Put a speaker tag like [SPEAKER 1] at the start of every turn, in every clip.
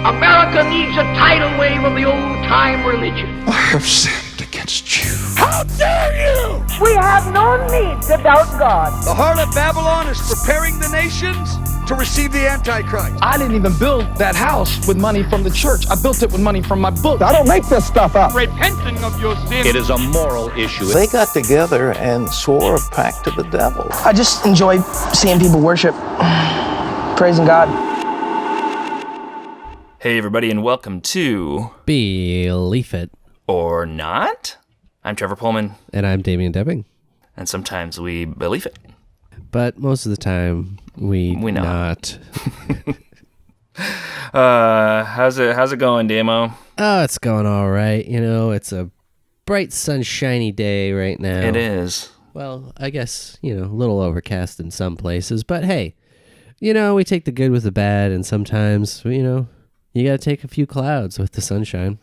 [SPEAKER 1] America needs a tidal wave of the old-time religion.
[SPEAKER 2] I have sinned against you.
[SPEAKER 3] How dare you!
[SPEAKER 4] We have no need to doubt God.
[SPEAKER 3] The harlot Babylon is preparing the nations to receive the Antichrist.
[SPEAKER 5] I didn't even build that house with money from the church. I built it with money from my book.
[SPEAKER 6] I don't make this stuff up.
[SPEAKER 3] Repenting of your sin.
[SPEAKER 7] It is a moral issue.
[SPEAKER 8] They got together and swore a pact to the devil.
[SPEAKER 9] I just enjoy seeing people worship, praising God.
[SPEAKER 10] Hey everybody, and welcome to
[SPEAKER 11] Believe It
[SPEAKER 10] or Not. I'm Trevor Poelman.
[SPEAKER 11] And I'm Damien Doepping.
[SPEAKER 10] And sometimes we believe it.
[SPEAKER 11] But most of the time, we not.
[SPEAKER 10] How's it going, Damo?
[SPEAKER 11] Oh, it's going all right. You know, it's a bright, sunshiny day right now.
[SPEAKER 10] It is.
[SPEAKER 11] Well, I guess, a little overcast in some places. But hey, we take the good with the bad, and sometimes, you got to take a few clouds with the sunshine.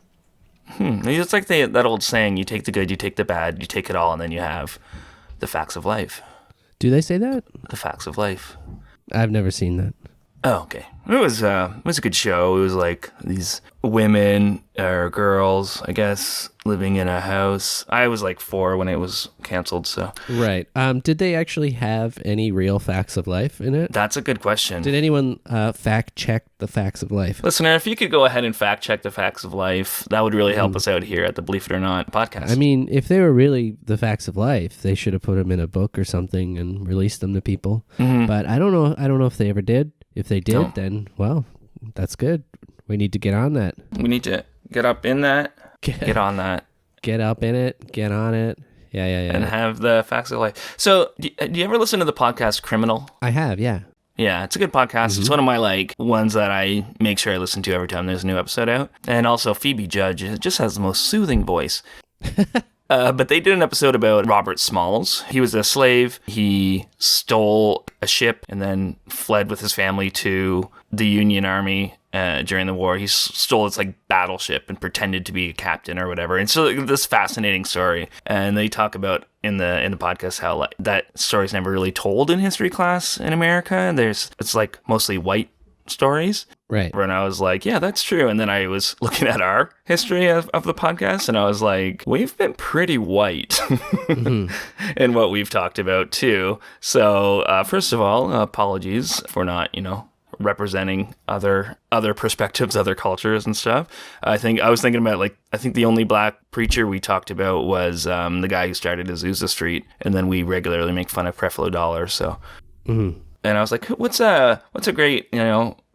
[SPEAKER 10] It's like that old saying, you take the good, you take the bad, you take it all, and then you have the facts of life.
[SPEAKER 11] Do they say that?
[SPEAKER 10] The facts of life.
[SPEAKER 11] I've never seen that.
[SPEAKER 10] Oh, okay. It was a good show. It was like these women or girls, I guess, living in a house. I was like 4 when it was canceled, so.
[SPEAKER 11] Right. Did they actually have any real facts of life in it?
[SPEAKER 10] That's a good question.
[SPEAKER 11] Did anyone fact check the facts of life?
[SPEAKER 10] Listener, if you could go ahead and fact check the facts of life, that would really help us out here at the Believe It or Not podcast.
[SPEAKER 11] I mean, if they were really the facts of life, they should have put them in a book or something and released them to people. Mm-hmm. But I don't know if they ever did. If they did, then, well, that's good. We need to get on that.
[SPEAKER 10] We need to get up in that, get on that.
[SPEAKER 11] Get up in it, get on it. Yeah.
[SPEAKER 10] And have the facts of life. So, do you ever listen to the podcast Criminal?
[SPEAKER 11] I have, yeah.
[SPEAKER 10] Yeah, it's a good podcast. Mm-hmm. It's one of my, ones that I make sure I listen to every time there's a new episode out. And also, Phoebe Judge, it just has the most soothing voice. But they did an episode about Robert Smalls. He was a slave. He stole a ship and then fled with his family to the Union Army during the war. He stole its battleship and pretended to be a captain or whatever. And so this fascinating story. And they talk about in the podcast how that story's never really told in history class in America. And it's mostly white stories.
[SPEAKER 11] Right.
[SPEAKER 10] And I was like, yeah, that's true. And then I was looking at our history of the podcast, and I was like, we've been pretty white mm-hmm. in what we've talked about, too. So, first of all, apologies for not, representing other perspectives, other cultures and stuff. I was thinking about, I think the only black preacher we talked about was the guy who started Azusa Street, and then we regularly make fun of Creflo Dollar, so... Mm-hmm. And I was like, what's a great,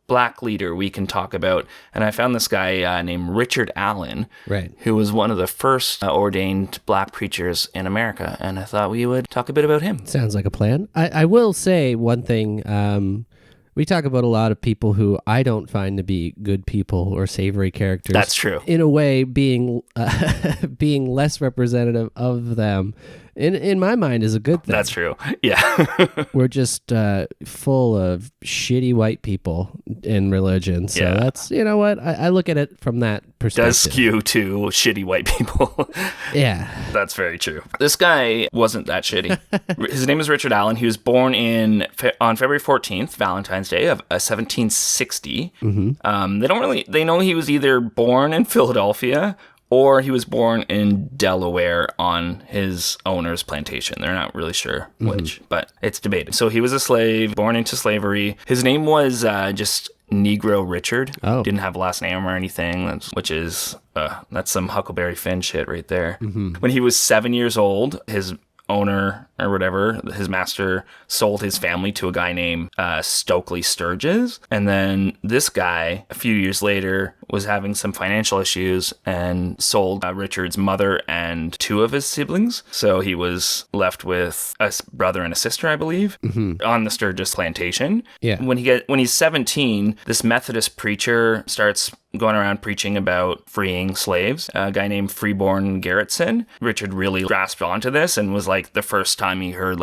[SPEAKER 10] black leader we can talk about? And I found this guy named Richard Allen,
[SPEAKER 11] right, who
[SPEAKER 10] was one of the first ordained black preachers in America. And I thought we would talk a bit about him.
[SPEAKER 11] Sounds like a plan. I will say one thing. We talk about a lot of people who I don't find to be good people or savory characters.
[SPEAKER 10] That's true.
[SPEAKER 11] In a way, being less representative of them, in my mind, is a good thing.
[SPEAKER 10] That's true. Yeah.
[SPEAKER 11] We're just full of shitty white people in religion. So that's, what? I look at it from that perspective.
[SPEAKER 10] Does skew to shitty white people.
[SPEAKER 11] Yeah.
[SPEAKER 10] That's very true. This guy wasn't that shitty. His name is Richard Allen. He was born on February 14th, Valentine's Day of 1760. Mm-hmm. They know he was either born in Philadelphia or he was born in Delaware on his owner's plantation. They're not really sure which, but it's debated. So he was a slave, born into slavery. His name was just Negro Richard.
[SPEAKER 11] Oh.
[SPEAKER 10] Didn't have a last name or anything, that's some Huckleberry Finn shit right there. Mm-hmm. When he was 7 years old, his owner or whatever, his master, sold his family to a guy named Stokely Sturgis. And then this guy, a few years later, was having some financial issues and sold Richard's mother and 2 of his siblings. So he was left with a brother and a sister, I believe, on the Sturgis plantation.
[SPEAKER 11] Yeah.
[SPEAKER 10] When he's 17, this Methodist preacher starts going around preaching about freeing slaves, a guy named Freeborn Garretson. Richard really grasped onto this and was the first time he heard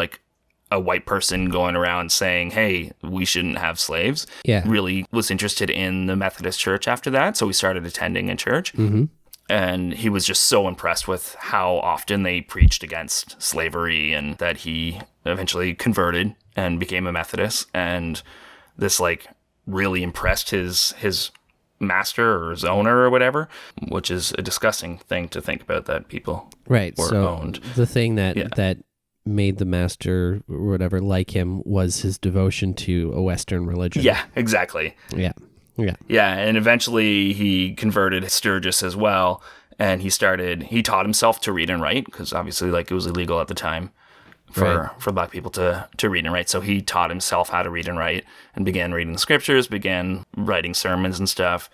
[SPEAKER 10] a white person going around saying, hey, we shouldn't have slaves.
[SPEAKER 11] Yeah.
[SPEAKER 10] Really was interested in the Methodist Church after that. So he started attending in church. Mm-hmm. And he was just so impressed with how often they preached against slavery, and that he eventually converted and became a Methodist. And this really impressed his master or his owner or whatever, which is a disgusting thing to think about, that people
[SPEAKER 11] Right.
[SPEAKER 10] were
[SPEAKER 11] So
[SPEAKER 10] owned.
[SPEAKER 11] the thing that
[SPEAKER 10] Yeah.
[SPEAKER 11] that made the master or whatever like him was his devotion to a Western religion.
[SPEAKER 10] Yeah, exactly.
[SPEAKER 11] Yeah. Yeah.
[SPEAKER 10] Yeah, and eventually he converted Sturgis as well, and he taught himself to read and write, because obviously like it was illegal at the time for black people to read and write. So he taught himself how to read and write and began reading the scriptures, began writing sermons and stuff.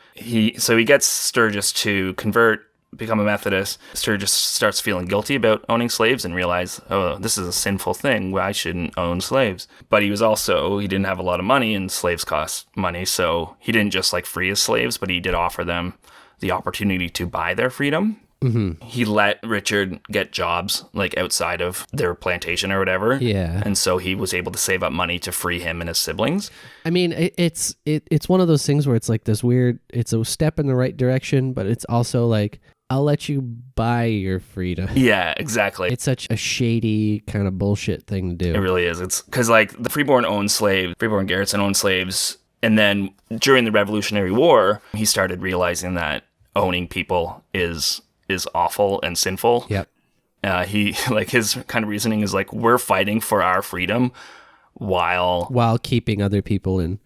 [SPEAKER 10] So he gets Sturgis to convert, become a Methodist. Sturgis starts feeling guilty about owning slaves and realize, oh, this is a sinful thing. I shouldn't own slaves. But he didn't have a lot of money, and slaves cost money. So he didn't just like free his slaves, but he did offer them the opportunity to buy their freedom. Mm-hmm. He let Richard get jobs like outside of their plantation or whatever.
[SPEAKER 11] Yeah.
[SPEAKER 10] And so he was able to save up money to free him and his siblings.
[SPEAKER 11] I mean, it's one of those things where it's like this weird, it's a step in the right direction, but it's also like, I'll let you buy your freedom.
[SPEAKER 10] Yeah, exactly.
[SPEAKER 11] It's such a shady kind of bullshit thing to do.
[SPEAKER 10] It really is. It's because like the Freeborn Garrison owned slaves. And then during the Revolutionary War, he started realizing that owning people is awful and sinful.
[SPEAKER 11] Yep.
[SPEAKER 10] He like his kind of reasoning is like, we're fighting for our freedom while
[SPEAKER 11] keeping other people in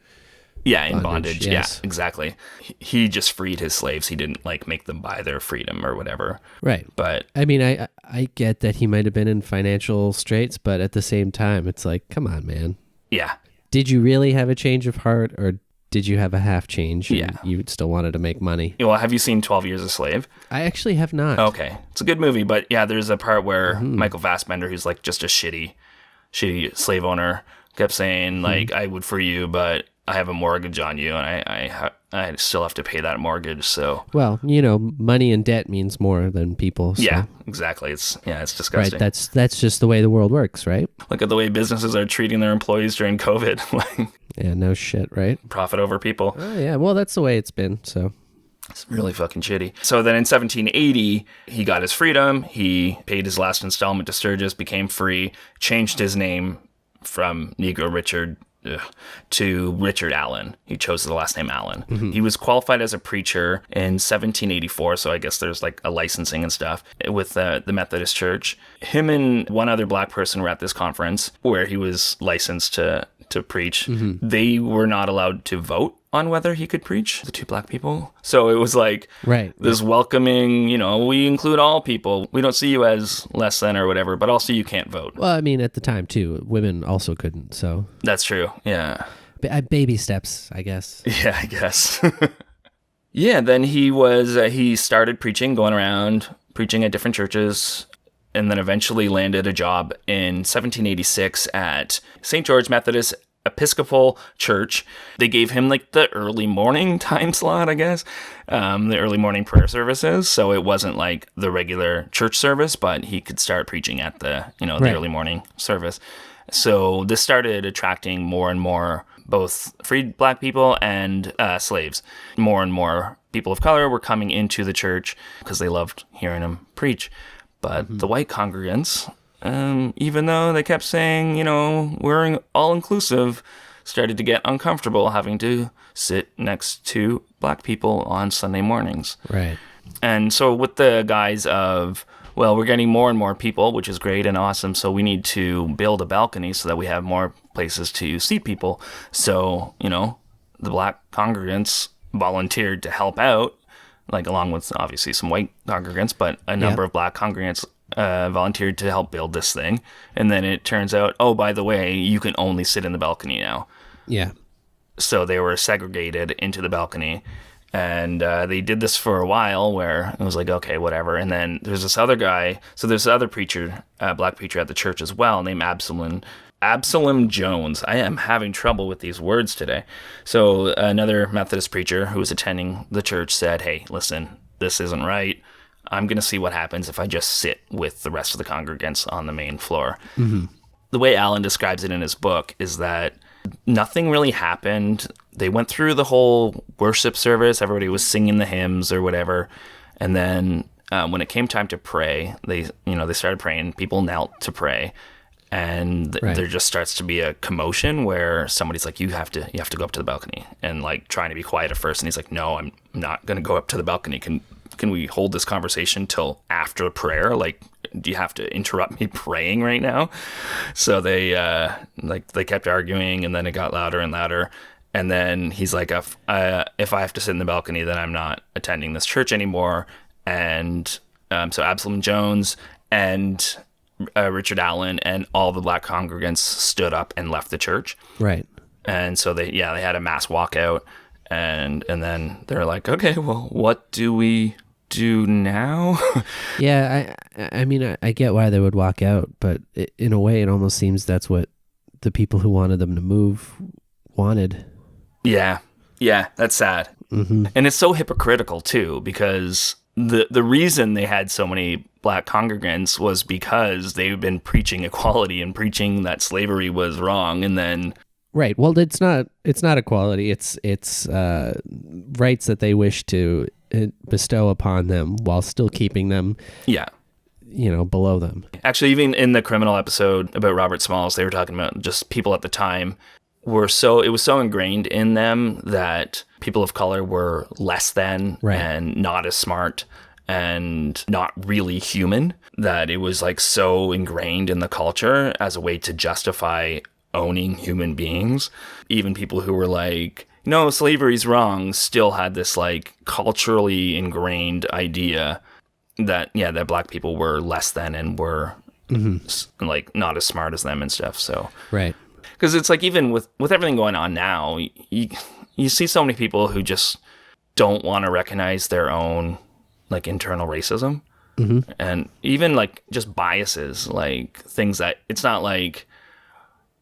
[SPEAKER 10] bondage.
[SPEAKER 11] Yes.
[SPEAKER 10] Yeah, exactly. He just freed his slaves. He didn't like make them buy their freedom or whatever.
[SPEAKER 11] Right.
[SPEAKER 10] But
[SPEAKER 11] I mean, I get that he might have been in financial straits, but at the same time, it's like, come on, man.
[SPEAKER 10] yeah.
[SPEAKER 11] Did you really have a change of heart, or did you have a half change?
[SPEAKER 10] Yeah.
[SPEAKER 11] You still wanted to make money.
[SPEAKER 10] Well, have you seen 12 Years a Slave?
[SPEAKER 11] I actually have not.
[SPEAKER 10] Okay. It's a good movie, but yeah, there's a part where Michael Fassbender, who's like just a shitty slave owner, kept saying like, I would free you, but I have a mortgage on you, and I still have to pay that mortgage. So
[SPEAKER 11] well, money and debt means more than people. So.
[SPEAKER 10] yeah, exactly. It's disgusting.
[SPEAKER 11] Right. That's just the way the world works, right?
[SPEAKER 10] Look at the way businesses are treating their employees during COVID. Like
[SPEAKER 11] Yeah, no shit, right?
[SPEAKER 10] profit over people.
[SPEAKER 11] Oh yeah, well that's the way it's been. So
[SPEAKER 10] it's really fucking shitty. So then in 1780, he got his freedom. He paid his last installment to Sturgis, became free, changed his name from Negro Richard to Richard Allen. He chose the last name Allen. Mm-hmm. He was qualified as a preacher in 1784, so I guess there's like a licensing and stuff with the Methodist Church. Him and one other black person were at this conference where he was licensed to preach. Mm-hmm. They were not allowed to vote on whether he could preach, the two black people. So it was like this welcoming, we include all people. We don't see you as less than or whatever, but also you can't vote.
[SPEAKER 11] Well, I mean, at the time too, women also couldn't, so.
[SPEAKER 10] That's true, yeah.
[SPEAKER 11] Baby steps, I guess.
[SPEAKER 10] Yeah, I guess. Yeah, then he started preaching, going around, preaching at different churches, and then eventually landed a job in 1786 at St. George Methodist Episcopal Church. They gave him like the early morning time slot, I guess, the early morning prayer services. So it wasn't like the regular church service, but he could start preaching at the early morning service. So this started attracting more and more both freed black people and slaves. More and more people of color were coming into the church because they loved hearing him preach. But the white congregants, even though they kept saying, we're all-inclusive, started to get uncomfortable having to sit next to black people on Sunday mornings.
[SPEAKER 11] Right.
[SPEAKER 10] And so with the guise of, well, we're getting more and more people, which is great and awesome, so we need to build a balcony so that we have more places to seat people. So, the black congregants volunteered to help out, like along with obviously some white congregants, but a number of black congregants volunteered to help build this thing. And then it turns out, oh, by the way, you can only sit in the balcony now.
[SPEAKER 11] Yeah.
[SPEAKER 10] So they were segregated into the balcony. And they did this for a while where it was like, okay, whatever. And then there's this other guy. So there's this other preacher, black preacher at the church as well, named Absalom Jones. I am having trouble with these words today. So another Methodist preacher who was attending the church said, hey, listen, this isn't right. I'm going to see what happens if I just sit with the rest of the congregants on the main floor. Mm-hmm. The way Allen describes it in his book is that nothing really happened. They went through the whole worship service. Everybody was singing the hymns or whatever. And then when it came time to pray, they started praying. People knelt to pray. And
[SPEAKER 11] Right.
[SPEAKER 10] there just starts to be a commotion where somebody's like, you have to go up to the balcony, and like trying to be quiet at first. And he's like, no, I'm not going to go up to the balcony. Can we hold this conversation till after prayer? Like, do you have to interrupt me praying right now? So they kept arguing, and then it got louder and louder. And then he's like, if I have to sit in the balcony, then I'm not attending this church anymore. And so Absalom Jones and Richard Allen and all the black congregants stood up and left the church.
[SPEAKER 11] Right.
[SPEAKER 10] And so they had a mass walkout, and then they're like, okay, well, what do we do now?
[SPEAKER 11] Yeah, I mean, I get why they would walk out, but in a way, it almost seems that's what the people who wanted them to move wanted.
[SPEAKER 10] Yeah, that's sad.
[SPEAKER 11] Mm-hmm.
[SPEAKER 10] And it's so hypocritical too, because the reason they had so many black congregants was because they've been preaching equality and preaching that slavery was wrong, and then
[SPEAKER 11] Right. Well, it's not equality. It's rights that they wish to bestow upon them while still keeping them, below them.
[SPEAKER 10] Actually, even in the criminal episode about Robert Smalls, they were talking about just people at the time it was so ingrained in them that people of color were less than and not as smart and not really human, that it was like so ingrained in the culture as a way to justify owning human beings. Even people who were like, no, slavery's wrong, still had this like culturally ingrained idea that black people were less than and were like not as smart as them and stuff. So
[SPEAKER 11] right.
[SPEAKER 10] Because it's like, even with everything going on now, you see so many people who just don't want to recognize their own like internal racism, and even like just biases, like things that it's not like,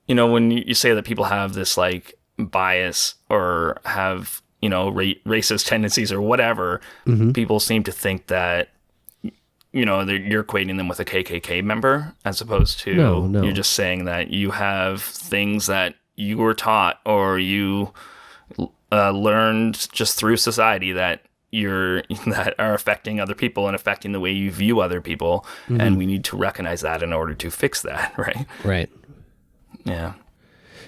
[SPEAKER 10] when you say that people have this like bias or have racist tendencies or whatever, people seem to think that you're equating them with a KKK member, as opposed to
[SPEAKER 11] no.
[SPEAKER 10] You're just saying that you have things that you were taught or you learned just through society that are affecting other people and affecting the way you view other people, and we need to recognize that in order to fix that, right?
[SPEAKER 11] Right.
[SPEAKER 10] Yeah.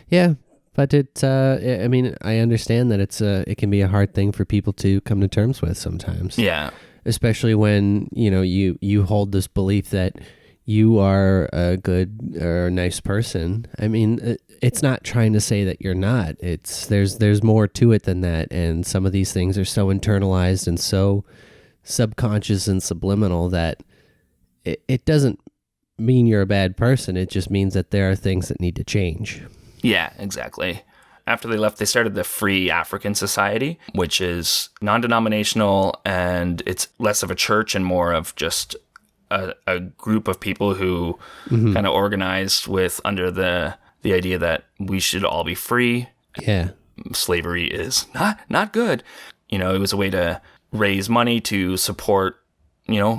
[SPEAKER 11] Yeah, but I mean, I understand that it can be a hard thing for people to come to terms with sometimes.
[SPEAKER 10] Yeah.
[SPEAKER 11] Especially when, you hold this belief that you are a good or a nice person. I mean, it's not trying to say that you're not. There's more to it than that, and some of these things are so internalized and so subconscious and subliminal that it doesn't mean you're a bad person. It just means that there are things that need to change.
[SPEAKER 10] Yeah, exactly. After they left, they started the Free African Society, which is non-denominational, and it's less of a church and more of just a group of people who kind of organized under the idea that we should all be free.
[SPEAKER 11] Yeah.
[SPEAKER 10] Slavery is not good. It was a way to raise money to support,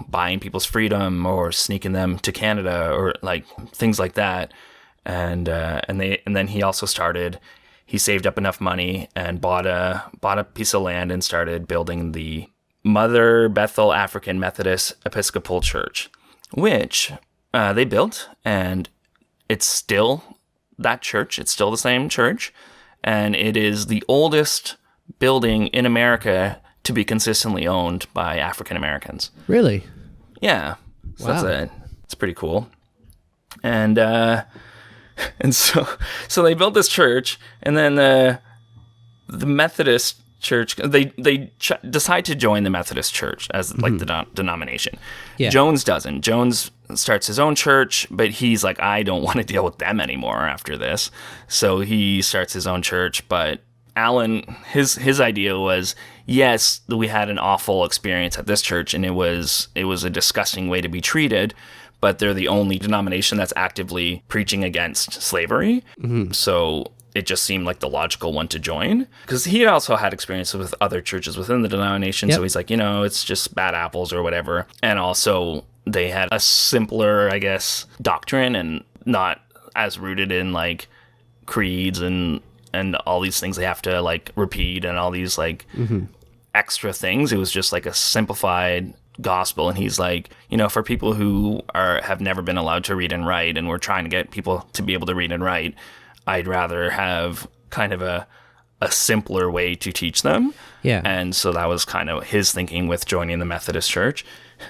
[SPEAKER 10] buying people's freedom or sneaking them to Canada or like things like that. And then he also he saved up enough money and bought a piece of land and started building the Mother Bethel African Methodist Episcopal Church, which they built, and it's still that church. It's still the same church, and it is the oldest building in America to be consistently owned by African Americans.
[SPEAKER 11] Really?
[SPEAKER 10] Yeah. So
[SPEAKER 11] wow.
[SPEAKER 10] It's pretty cool. And so they built this church, and then the Methodist church, they decide to join the Methodist Church as like the denomination. Yeah. Jones doesn't. Jones starts his own church, but he's like, I don't want to deal with them anymore after this. So he starts his own church. But Allen, his idea was, yes, we had an awful experience at this church, and it was a disgusting way to be treated, but they're the only denomination that's actively preaching against slavery. So it just seemed like the logical one to join, because he also had experiences with other churches within the denomination. Yep. So he's like, it's just bad apples or whatever. And also they had a simpler, I guess, doctrine and not as rooted in like creeds and all these things they have to like repeat and all these like extra things. It was just like a simplified gospel, and he's like, for people who have never been allowed to read and write, and we're trying to get people to be able to read and write, I'd rather have kind of a simpler way to teach them.
[SPEAKER 11] Yeah.
[SPEAKER 10] And so that was kind of his thinking with joining the Methodist Church.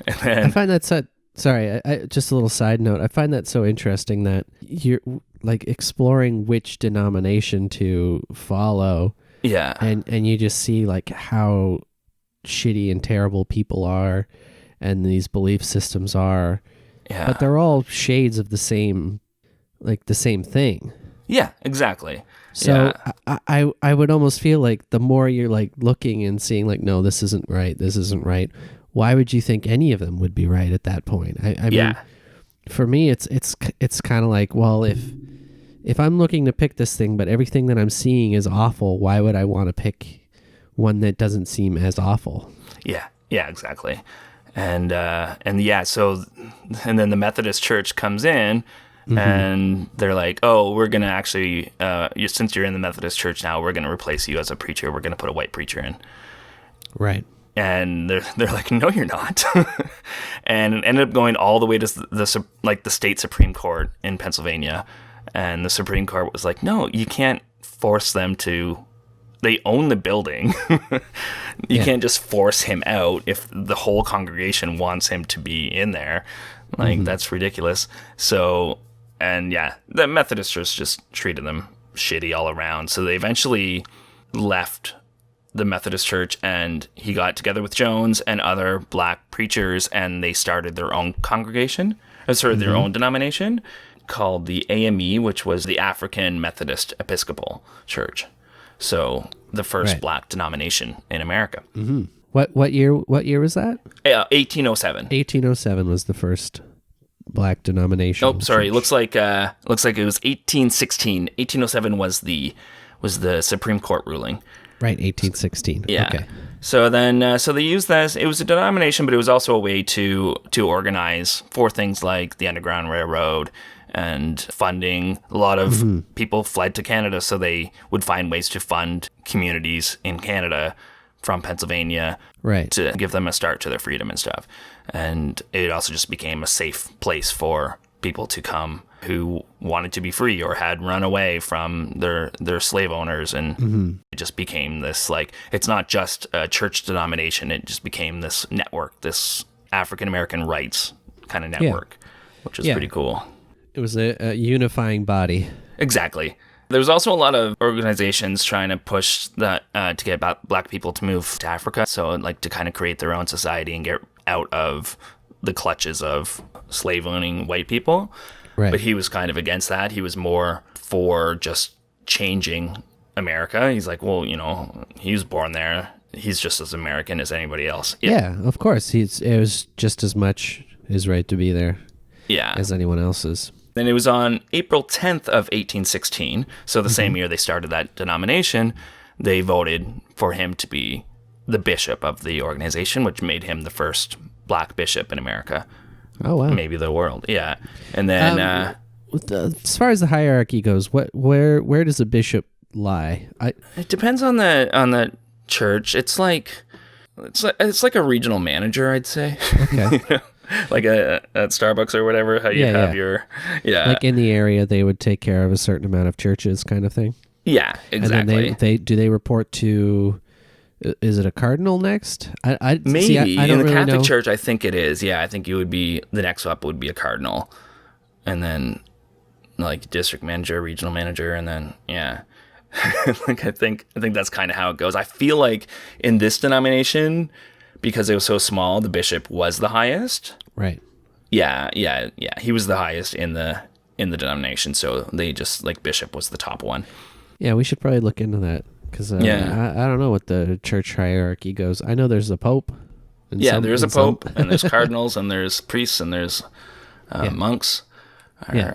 [SPEAKER 10] And then,
[SPEAKER 11] I find that sorry, I just a little side note. I find that so interesting that you're like exploring which denomination to follow.
[SPEAKER 10] Yeah.
[SPEAKER 11] And you just see like how shitty and terrible people are and these belief systems are.
[SPEAKER 10] Yeah.
[SPEAKER 11] But they're all shades of the same thing.
[SPEAKER 10] Yeah, exactly.
[SPEAKER 11] So
[SPEAKER 10] yeah.
[SPEAKER 11] I would almost feel like the more you're like looking and seeing like, no, this isn't right. Why would you think any of them would be right at that point? I mean, for me, it's kind of like, well, if I'm looking to pick this thing, but everything that I'm seeing is awful, why would I want to pick one that doesn't seem as awful?
[SPEAKER 10] Yeah, exactly. And so then the Methodist Church comes in, and they're like, oh, we're going to actually, since you're in the Methodist Church now, we're going to replace you as a preacher. We're going to put a white preacher in.
[SPEAKER 11] Right.
[SPEAKER 10] And they're like, no, you're not. And it ended up going all the way to the state Supreme Court in Pennsylvania. And the Supreme Court was like, no, you can't force them to. They own the building. You can't just force him out if the whole congregation wants him to be in there. Like, that's ridiculous. So, and yeah, the Methodist Church just treated them shitty all around. So they eventually left the Methodist Church, and he got together with Jones and other black preachers, and they started their own congregation, their own denomination called the AME, which was the African Methodist Episcopal Church. So the first black denomination in America.
[SPEAKER 11] Mm-hmm. What year was that?
[SPEAKER 10] 1807.
[SPEAKER 11] 1807 was the first black denomination.
[SPEAKER 10] Oh, sorry. Church. Looks like it was 1816. 1807 was the Supreme Court ruling.
[SPEAKER 11] Right, 1816.
[SPEAKER 10] Yeah.
[SPEAKER 11] Okay.
[SPEAKER 10] So then, so they used this. It was a denomination, but it was also a way to organize for things like the Underground Railroad and funding. A lot of people fled to Canada, so they would find ways to fund communities in Canada from Pennsylvania,
[SPEAKER 11] right,
[SPEAKER 10] to give them a start to their freedom and stuff. And it also just became a safe place for people to come who wanted to be free or had run away from their slave owners. And it just became this, like, it's not just a church denomination, it just became this network, this African-American rights kind of network, which is pretty cool.
[SPEAKER 11] It was a unifying body.
[SPEAKER 10] Exactly. There was also a lot of organizations trying to push that to get black people to move to Africa. So, like, to kind of create their own society and get out of the clutches of slave-owning white people. Right. But he was kind of against that. He was more for just changing America. He's like, well, he was born there. He's just as American as anybody else.
[SPEAKER 11] Yeah, of course. It was just as much his right to be there as anyone else's.
[SPEAKER 10] Then it was on April 10th of 1816, so the same year they started that denomination, they voted for him to be the bishop of the organization, which made him the first black bishop in America.
[SPEAKER 11] Oh, wow.
[SPEAKER 10] Maybe the world, yeah. And then...
[SPEAKER 11] as far as the hierarchy goes, where does a bishop lie?
[SPEAKER 10] It depends on the church. It's like a regional manager, I'd say. Okay. Like at Starbucks or whatever, how you have your... Yeah.
[SPEAKER 11] Like in the area, they would take care of a certain amount of churches kind of thing?
[SPEAKER 10] Yeah, exactly.
[SPEAKER 11] And then do they report to... Is it a cardinal next?
[SPEAKER 10] Maybe.
[SPEAKER 11] See, I don't
[SPEAKER 10] in the
[SPEAKER 11] really
[SPEAKER 10] Catholic
[SPEAKER 11] know.
[SPEAKER 10] Church, I think it is. Yeah, I think it would be... The next up would be a cardinal. And then, like, district manager, regional manager, and then, yeah. Like, I think that's kind of how it goes. I feel like in this denomination... Because it was so small, the bishop was the highest.
[SPEAKER 11] Right.
[SPEAKER 10] Yeah. He was the highest in the denomination, so they just, like, bishop was the top one.
[SPEAKER 11] Yeah, we should probably look into that, because I don't know what the church hierarchy goes. I know there's a pope.
[SPEAKER 10] There's a pope, and there's cardinals, and there's priests, and there's monks. Yeah.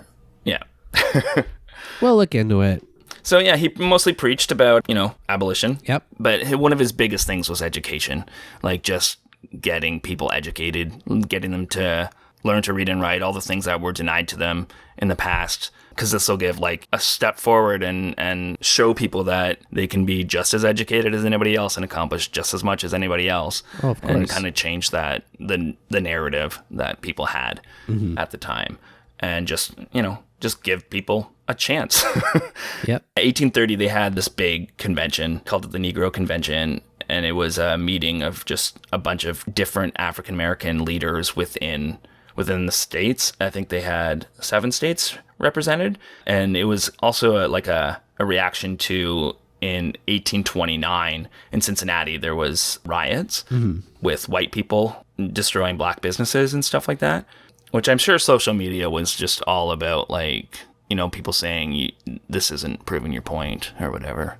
[SPEAKER 11] We'll look into it.
[SPEAKER 10] So, yeah, he mostly preached about, abolition.
[SPEAKER 11] Yep.
[SPEAKER 10] But one of his biggest things was education. Like, just getting people educated, getting them to learn to read and write, all the things that were denied to them in the past, because this will give like a step forward and show people that they can be just as educated as anybody else and accomplish just as much as anybody else.
[SPEAKER 11] Oh, of course.
[SPEAKER 10] And kind of change that the narrative that people had at the time, and just give people a chance.
[SPEAKER 11] Yep.
[SPEAKER 10] 1830, they had this big convention called the Negro Convention, and it was a meeting of just a bunch of different African American leaders within the states. I think they had 7 states represented, and it was also a reaction to, in 1829 in Cincinnati, there was riots with white people destroying black businesses and stuff like that, which I'm sure social media was just all about, like, people saying this isn't proving your point or whatever.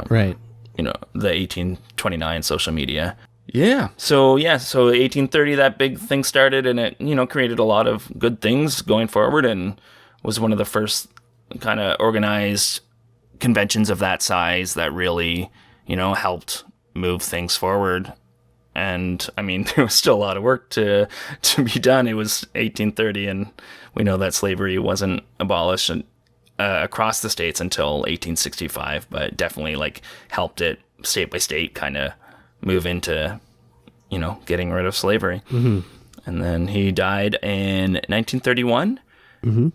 [SPEAKER 11] Right.
[SPEAKER 10] The 1829 social media. So 1830, that big thing started, and it, created a lot of good things going forward, and was one of the first kind of organized conventions of that size that really, helped move things forward. And I mean, there was still a lot of work to be done. It was 1830, and we know that slavery wasn't abolished across the states until 1865, but definitely like helped it state by state kind of move into, getting rid of slavery. And then he died in 1931,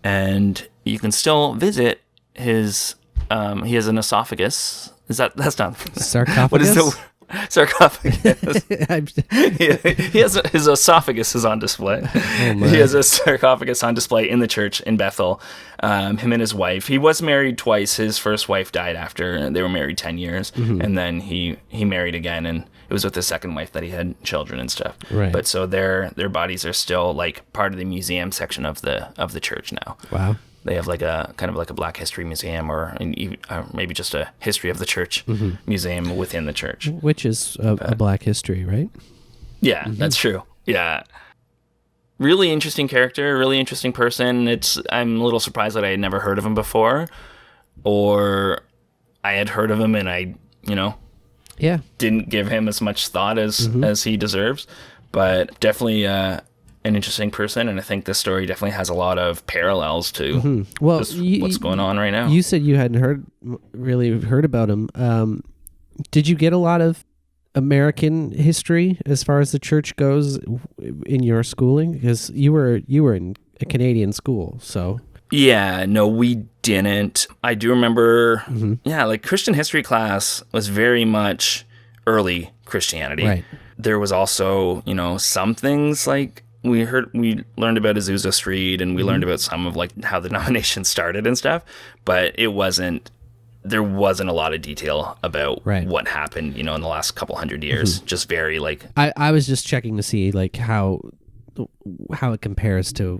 [SPEAKER 10] and you can still visit his. He has an esophagus. That's not
[SPEAKER 11] sarcophagus.
[SPEAKER 10] What is the sarcophagus? he has his esophagus is on display. He has a sarcophagus on display in the church in Bethel. Him and his wife. He was married twice. His first wife died after they were married 10 years, and then he married again, and it was with his second wife that he had children and stuff.
[SPEAKER 11] Right.
[SPEAKER 10] But so their bodies are still like part of the museum section of the church now.
[SPEAKER 11] Wow.
[SPEAKER 10] They have like a kind of like a Black History museum, or maybe just a history of the church museum within the church.
[SPEAKER 11] Which is a Black History, right?
[SPEAKER 10] Yeah, that's true. Yeah. Really interesting character, really interesting person. I'm a little surprised that I had never heard of him before, or I had heard of him and I, didn't give him as much thought as he deserves. But definitely an interesting person, and I think this story definitely has a lot of parallels to what's going on right now.
[SPEAKER 11] You said you hadn't really heard about him. Did you get a lot of American history as far as the church goes in your schooling? Because you were in a Canadian school, so.
[SPEAKER 10] Yeah, no, we didn't. I do remember, like Christian history class was very much early Christianity.
[SPEAKER 11] Right.
[SPEAKER 10] There was also, some things like we learned about Azusa Street, and we learned about some of like how the denomination started and stuff, but there wasn't a lot of detail about what happened, in the last couple hundred years. Just very like
[SPEAKER 11] I was just checking to see like how it compares to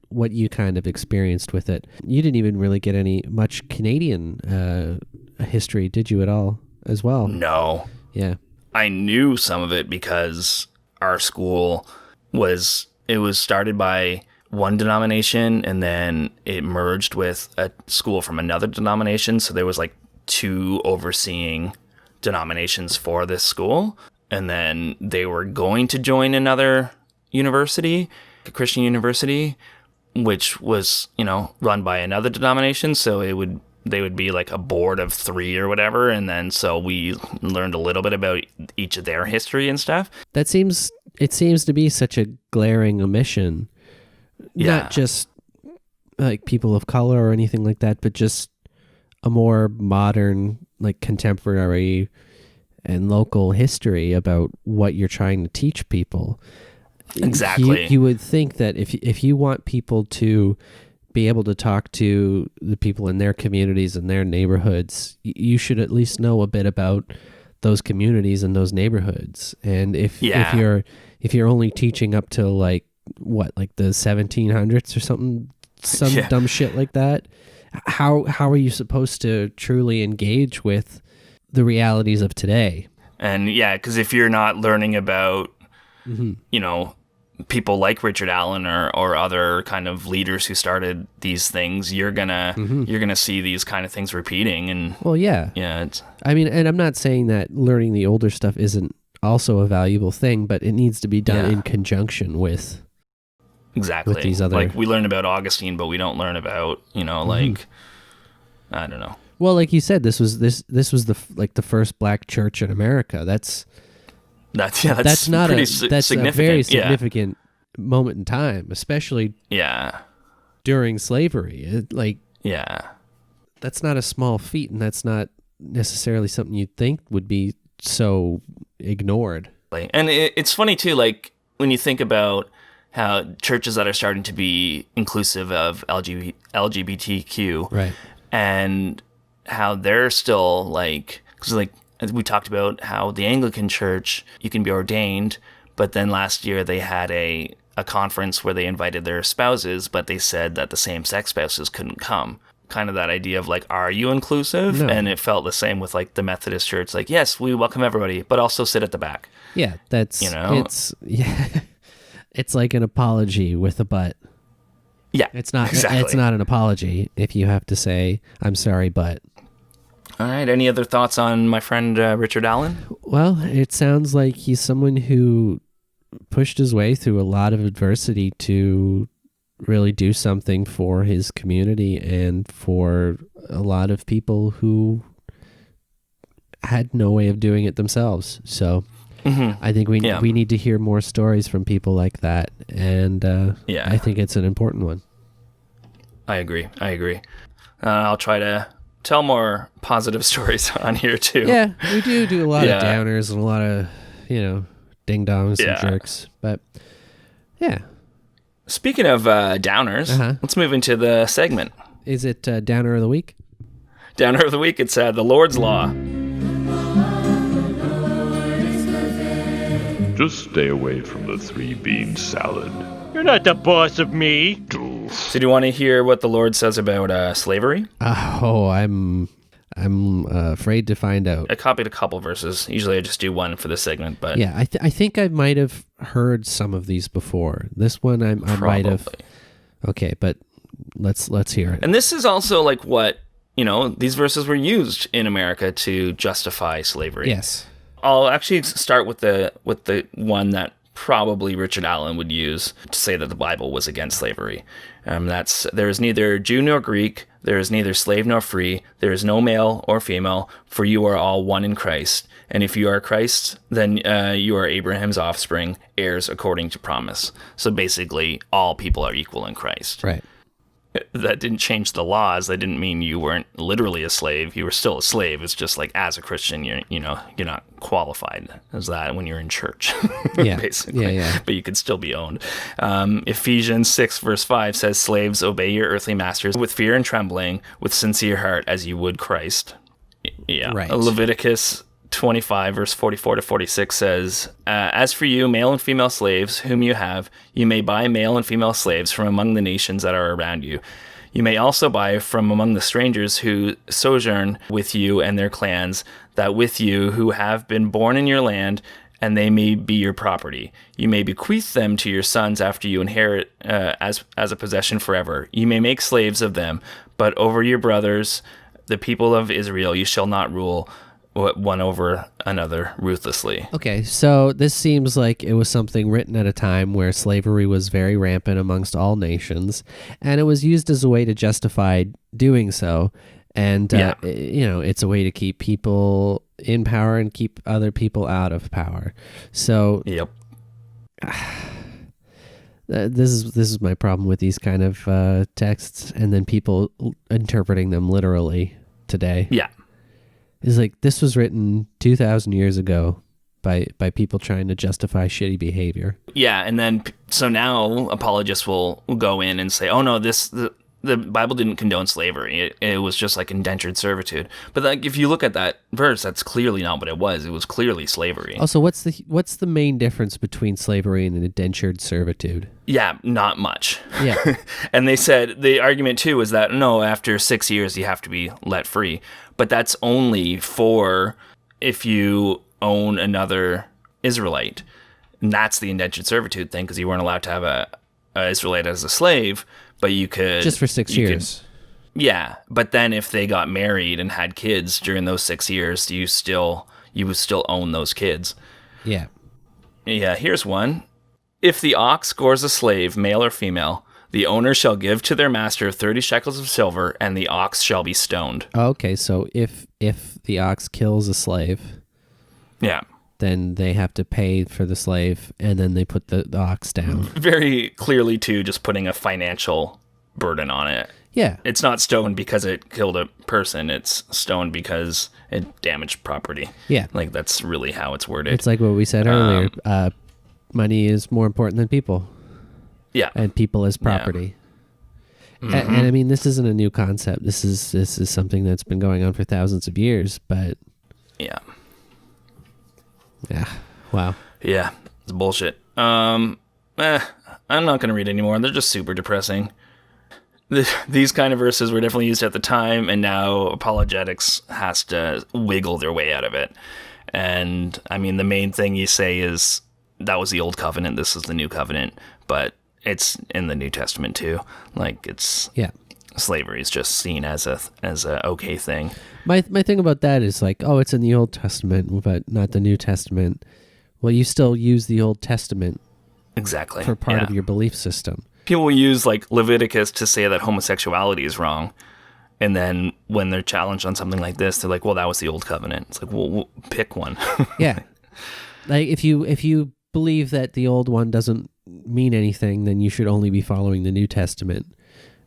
[SPEAKER 11] what you kind of experienced with it. You didn't even really get much Canadian history, did you, at all as well?
[SPEAKER 10] No.
[SPEAKER 11] Yeah.
[SPEAKER 10] I knew some of it because our school was started by one denomination, and then it merged with a school from another denomination. So there was like 2 overseeing denominations for this school. And then they were going to join another university, a Christian university, which was, run by another denomination. So they would be like a board of 3 or whatever. And then so we learned a little bit about each of their history and stuff.
[SPEAKER 11] It seems to be such a glaring omission.
[SPEAKER 10] Yeah.
[SPEAKER 11] Not just like people of color or anything like that, but just a more modern, like contemporary and local history about what you're trying to teach people.
[SPEAKER 10] Exactly.
[SPEAKER 11] You would think that if you want people to be able to talk to the people in their communities and their neighborhoods, you should at least know a bit about those communities and those neighborhoods. And if you're only teaching up to like the 1700s or something, dumb shit like that, how are you supposed to truly engage with the realities of today?
[SPEAKER 10] And because if you're not learning about people like Richard Allen or other kind of leaders who started these things, you're gonna see these kind of things repeating. And
[SPEAKER 11] I mean, and I'm not saying that learning the older stuff isn't also a valuable thing, but it needs to be done in conjunction with
[SPEAKER 10] Exactly.
[SPEAKER 11] with these other.
[SPEAKER 10] Like we learn about Augustine, but we don't learn about, like, I don't know.
[SPEAKER 11] Well, like you said, this was the first black church in America. That's not
[SPEAKER 10] significant.
[SPEAKER 11] a very significant moment in time, especially during slavery. That's not a small feat, and that's not necessarily something you'd think would be so ignored.
[SPEAKER 10] And it's funny too, like when you think about how churches that are starting to be inclusive of LGBTQ,
[SPEAKER 11] right,
[SPEAKER 10] and how they're still like, because like as we talked about how the Anglican Church, you can be ordained, but then last year they had a conference where they invited their spouses, but they said that the same-sex spouses couldn't come. Kind of that idea of like, are you inclusive?
[SPEAKER 11] No.
[SPEAKER 10] And it felt the same with like the Methodist Church, like, yes, we welcome everybody, but also sit at the back.
[SPEAKER 11] Yeah, that's it's like an apology with a but.
[SPEAKER 10] Yeah,
[SPEAKER 11] it's not
[SPEAKER 10] exactly.
[SPEAKER 11] It's not an apology if you have to say I'm sorry, but.
[SPEAKER 10] All right. Any other thoughts on my friend Richard Allen?
[SPEAKER 11] Well, it sounds like he's someone who pushed his way through a lot of adversity to really do something for his community and for a lot of people who had no way of doing it themselves. So I think we need to hear more stories from people like that, and I think it's an important one.
[SPEAKER 10] I agree. I'll try to tell more positive stories on here too.
[SPEAKER 11] Yeah, we do a lot of downers and a lot of, ding dongs and jerks. But yeah.
[SPEAKER 10] Speaking of downers, let's move into the segment.
[SPEAKER 11] Is it Downer of the Week?
[SPEAKER 10] Downer of the Week, it's the Lord's Law.
[SPEAKER 2] Just stay away from the 3-bean salad.
[SPEAKER 1] You're not the boss of me.
[SPEAKER 10] So do you want to hear what the Lord says about slavery?
[SPEAKER 11] I'm afraid to find out.
[SPEAKER 10] I copied a couple verses. Usually I just do one for this segment, but
[SPEAKER 11] yeah, I think I might have heard some of these before. This one I might have. Okay, but let's hear it.
[SPEAKER 10] And this is also like what these verses were used in America to justify slavery.
[SPEAKER 11] Yes,
[SPEAKER 10] I'll actually start with the one that probably Richard Allen would use to say that the Bible was against slavery. That's, there is neither Jew nor Greek, there is neither slave nor free, there is no male or female, for you are all one in Christ. And if you are Christ, then you are Abraham's offspring, heirs according to promise. So basically, all people are equal in Christ.
[SPEAKER 11] Right.
[SPEAKER 10] That didn't change the laws. That didn't mean you weren't literally a slave. You were still a slave. It's just like, as a Christian, you're not qualified as that when you're in church, basically.
[SPEAKER 11] Yeah.
[SPEAKER 10] But you could still be owned. Ephesians 6 verse 5 says, slaves, obey your earthly masters with fear and trembling, with sincere heart, as you would Christ. Yeah.
[SPEAKER 11] Right.
[SPEAKER 10] Leviticus 25 verse 44 to 46 says, as for you, male and female slaves whom you have, you may buy male and female slaves from among the nations that are around you. You may also buy from among the strangers who sojourn with you and their clans, that with you who have been born in your land, and they may be your property. You may bequeath them to your sons after you inherit as a possession forever. You may make slaves of them, but over your brothers, the people of Israel, you shall not rule one over another ruthlessly.
[SPEAKER 11] Okay, so this seems like it was something written at a time where slavery was very rampant amongst all nations, and it was used as a way to justify doing so. And, it's a way to keep people in power and keep other people out of power. So,
[SPEAKER 10] yep.
[SPEAKER 11] This is my problem with these kind of texts, and then people interpreting them literally today.
[SPEAKER 10] Yeah.
[SPEAKER 11] Is like, this was written 2,000 years ago by people trying to justify shitty behavior.
[SPEAKER 10] Yeah, and then so now apologists will go in and say, oh no, the Bible didn't condone slavery. It was just like indentured servitude. But like, if you look at that verse, that's clearly not what it was. It was clearly slavery.
[SPEAKER 11] Also, what's the main difference between slavery and indentured servitude?
[SPEAKER 10] Yeah, not much.
[SPEAKER 11] Yeah.
[SPEAKER 10] And they said, the argument too was that, no, after 6 years, you have to be let free. But that's only for if you own another Israelite. And that's the indentured servitude thing, because you weren't allowed to have a Israelite as a slave, but you could...
[SPEAKER 11] Just for 6 years.
[SPEAKER 10] Yeah, but then if they got married and had kids during those 6 years, you would still own those kids.
[SPEAKER 11] Yeah.
[SPEAKER 10] Yeah, here's one. If the ox gores a slave, male or female, the owner shall give to their master 30 shekels of silver, and the ox shall be stoned.
[SPEAKER 11] Okay, so if the ox kills a slave,
[SPEAKER 10] Yeah.
[SPEAKER 11] then they have to pay for the slave, and then they put the ox down.
[SPEAKER 10] Very clearly, too, just putting a financial burden on it.
[SPEAKER 11] Yeah.
[SPEAKER 10] It's not stoned because it killed a person. It's stoned because it damaged property.
[SPEAKER 11] Yeah.
[SPEAKER 10] Like, that's really how it's worded.
[SPEAKER 11] It's like what we said earlier. Money is more important than people.
[SPEAKER 10] Yeah.
[SPEAKER 11] And people as property. Yeah. And I mean, this isn't a new concept. This is something that's been going on for thousands of years, but...
[SPEAKER 10] Yeah.
[SPEAKER 11] Yeah. Wow.
[SPEAKER 10] Yeah. It's bullshit. I'm not going to read anymore. They're just super depressing. These kind of verses were definitely used at the time, and now apologetics has to wiggle their way out of it. And, I mean, the main thing you say is, that was the old covenant, this is the new covenant, but it's in the New Testament, too. Like, it's...
[SPEAKER 11] Yeah.
[SPEAKER 10] Slavery is just seen as a okay thing.
[SPEAKER 11] My thing about that is like, oh, it's in the Old Testament, but not the New Testament. Well, you still use the Old Testament
[SPEAKER 10] Exactly.
[SPEAKER 11] for part of your belief system.
[SPEAKER 10] People use like Leviticus to say that homosexuality is wrong, and then when they're challenged on something like this, they're like, "Well, that was the old covenant." It's like, well, pick one.
[SPEAKER 11] Yeah, like if you believe that the old one doesn't mean anything, then you should only be following the New Testament,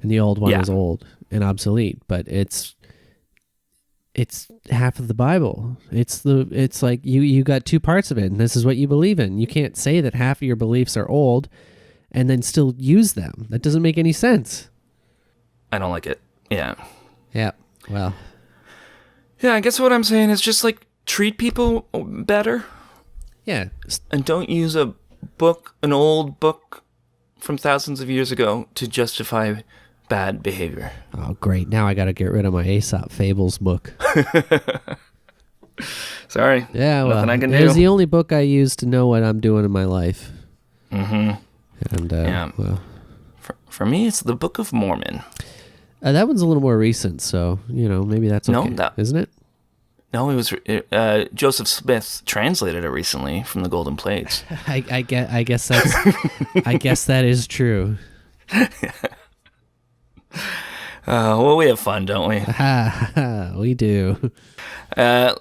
[SPEAKER 11] and the old one is old and obsolete. But it's half of the Bible. It's like you got two parts of it, and this is what you believe in. You can't say that half of your beliefs are old and then still use them. That doesn't make any sense.
[SPEAKER 10] I don't like it. Yeah.
[SPEAKER 11] Yeah. Well.
[SPEAKER 10] Yeah, I guess what I'm saying is just like treat people better.
[SPEAKER 11] Yeah.
[SPEAKER 10] And don't use an old book from thousands of years ago to justify bad behavior.
[SPEAKER 11] Oh, great. Now I got to get rid of my Aesop Fables book.
[SPEAKER 10] Sorry.
[SPEAKER 11] Yeah, well,
[SPEAKER 10] nothing I can do.
[SPEAKER 11] It was the only book I used to know what I'm doing in my life.
[SPEAKER 10] Mm-hmm.
[SPEAKER 11] And, well.
[SPEAKER 10] For me, it's the Book of Mormon.
[SPEAKER 11] That one's a little more recent, so, maybe that's okay, isn't it?
[SPEAKER 10] No, it was Joseph Smith translated it recently from the Golden Plates.
[SPEAKER 11] I guess that's I guess that is true.
[SPEAKER 10] Well, we have fun, don't we?
[SPEAKER 11] We do.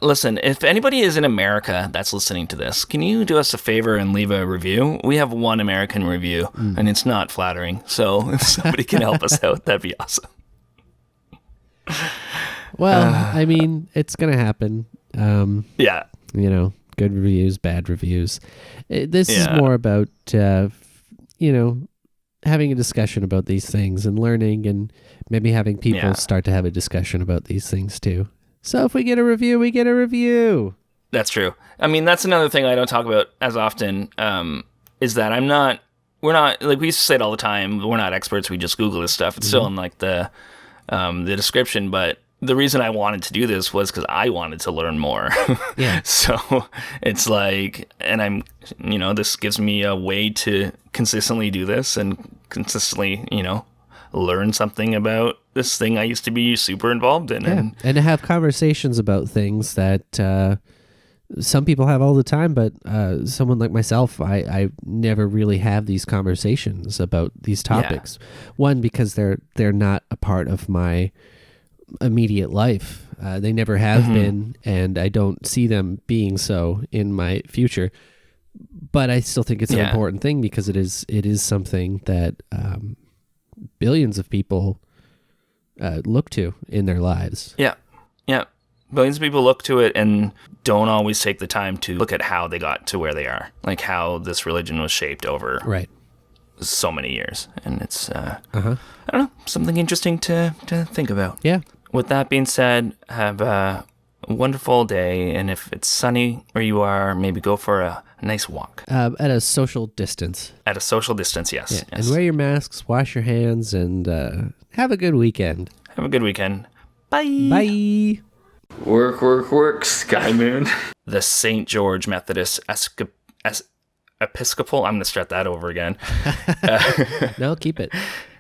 [SPEAKER 10] Listen, if anybody is in America that's listening to this, can you do us a favor and leave a review? We have one American review, and it's not flattering. So if somebody can help us out, that'd be awesome.
[SPEAKER 11] Well, I mean, it's going to happen.
[SPEAKER 10] Yeah.
[SPEAKER 11] Good reviews, bad reviews. This is more about, having a discussion about these things and learning, and maybe having people start to have a discussion about these things too. So if we get a review, we get a review.
[SPEAKER 10] That's true. I mean, that's another thing I don't talk about as often, is that we're not, like we used to say it all the time, we're not experts, we just Google this stuff. It's still in like the description, but the reason I wanted to do this was because I wanted to learn more.
[SPEAKER 11] Yeah.
[SPEAKER 10] So it's like, and this gives me a way to consistently do this and consistently, learn something about this thing I used to be super involved in.
[SPEAKER 11] Yeah. And to have conversations about things that some people have all the time, but someone like myself, I never really have these conversations about these topics. Yeah. One, because they're not a part of my immediate life. They never have been, and I don't see them being so in my future. But I still think it's an important thing because it is something that billions of people look to in their lives. Yeah.
[SPEAKER 10] Yeah. Billions of people look to it and don't always take the time to look at how they got to where they are, like how this religion was shaped over so many years. And it's, I don't know, something interesting to think about.
[SPEAKER 11] Yeah.
[SPEAKER 10] With that being said, have a wonderful day. And if it's sunny where you are, maybe go for a nice walk.
[SPEAKER 11] At a social distance.
[SPEAKER 10] At a social distance, yes.
[SPEAKER 11] Yeah.
[SPEAKER 10] Yes.
[SPEAKER 11] And wear your masks, wash your hands, and have a good weekend.
[SPEAKER 10] Have a good weekend. Bye.
[SPEAKER 11] Bye.
[SPEAKER 2] Work, Sky Moon.
[SPEAKER 10] The St. George Methodist Episcopal. I'm going to start that over again.
[SPEAKER 11] No, keep it.